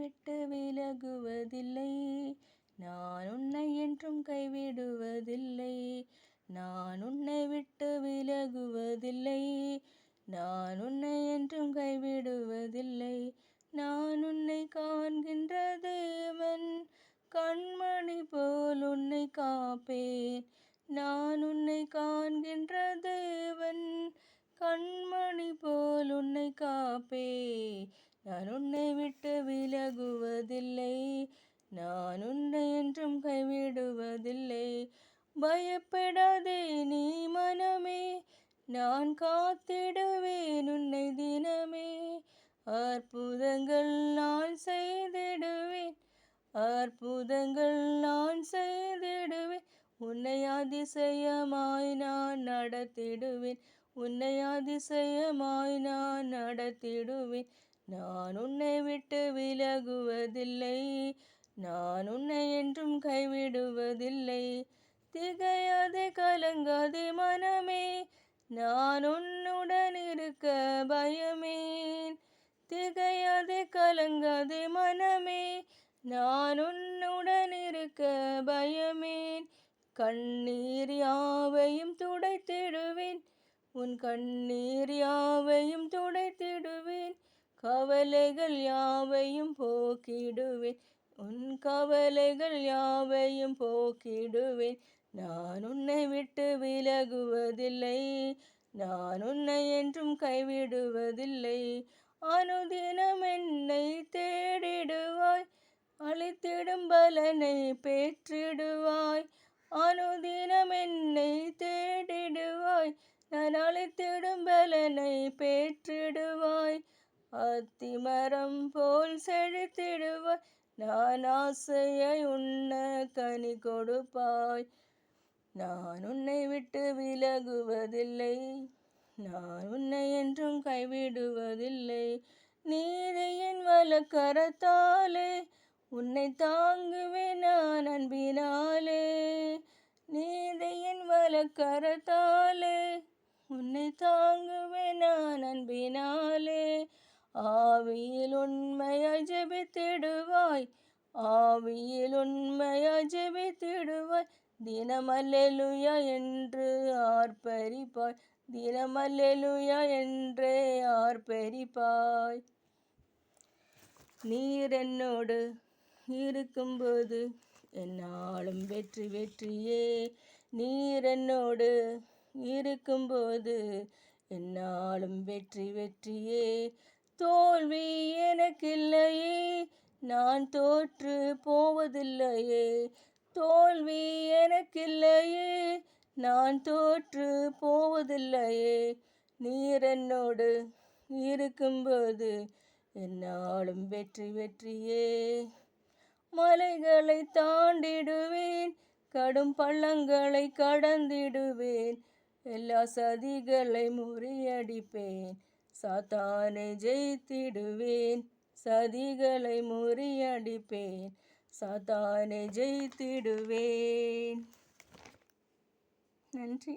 விட்டு விலகுவதில்லை, நான் உன்னை என்றும் கைவிடுவதில்லை. நான் உன்னை விட்டு விலகுவதில்லை, நான் உன்னை என்றும் கைவிடுவதில்லை. நான் உன்னை காண்கின்ற தேவன், கண்மணி போல் உன்னை காப்பேன். நான் உன்னை காண்கின்ற தேவன், கண்மணி போல் உன்னை காப்பேன். நான் உன்னை விட்டு விலகுவதில்லை, நான் உன்னை என்றும் கைவிடுவதில்லை. பயப்படாதே நீ மனமே, நான் காத்திடுவேன் உன்னை தினமே. அற்புதங்கள் நான் செய்திடுவேன், அற்புதங்கள் நான் செய்திடுவேன். உன்னை அதிசயமாய் நான் நடத்திடுவேன், உன்னை அதிசயமாய் நான் நடத்திடுவேன். நான் உன்னை விட்டு விலகுவதில்லை, நான் உன்னை என்றும் கைவிடுவதில்லை. திகையாதே கலங்காதே மனமே, நான் உன்னுடன் இருக்க பயமேன். திகையாதே கலங்காதே மனமே, நான் உன்னுடன் இருக்க பயமேன். கண்ணீர் யாவையும் துடைத்திடுவேன், உன் கண்ணீர் யாவையும் துடைத்திடுவேன். கவலைகள் யாவையும் போக்கிடுவேன், உன் கவலைகள் யாவையும் போக்கிடுவேன். நான் உன்னை விட்டு விலகுவதில்லை, நான் உன்னை என்றும் கைவிடுவதில்லை. அனுதினம் என்னை தேடிடுவாய், அளித்திடும் பலனை பெற்றிடுவாய். அனுதினம் என்னை தேடிடுவாய், நான் அளித்திடும் பலனை பெற்றிடுவாய். அத்திமரம் போல் செழித்திடுவாய், நான் ஆசையை உண்ண கனி கொடுப்பாய். நான் உன்னை விட்டு விலகுவதில்லை, நான் உன்னை என்றும் கைவிடுவதில்லை. நீதியின் வலக்கரத்தாலே உன்னை தாங்குவேன் நான் அன்பினாலே. நீதியின் வலக்கரத்தாலே உன்னை தாங்குவேன் நான் அன்பினாலே. ஆவியில் உண்மையாய் ஜெபித்திடுவாய், ஆவியில் உண்மையாய் ஜெபித்திடுவாய். தினம் அல்லேலூயா என்று ஆர்ப்பரிப்பாய், தினம் அல்லேலூயா என்றே ஆர்ப்பரிப்பாய். நீர் என்னோடு இருக்கும்போது என்னாலும் வெற்றி வெற்றியே. நீர் என்னோடு இருக்கும்போது என்னாலும் வெற்றி வெற்றியே. தோல்வி எனக்கில்லையே, நான் தோற்று போவதில்லையே. தோல்வி எனக்கில்லையே, நான் தோற்று போவதில்லையே. நீர் என்னோடு இருக்கும்போது என்னாலும் வெற்றி வெற்றியே. மலைகளை தாண்டிடுவேன், கடும் பள்ளங்களை கடந்திடுவேன். எல்லா சதிகளை முறியடிப்பேன், சாத்தானை ஜெயித்திடுவேன். சதிகளை முறியடிப்பேன், சாத்தானை ஜெயித்திடுவேன். நன்றி.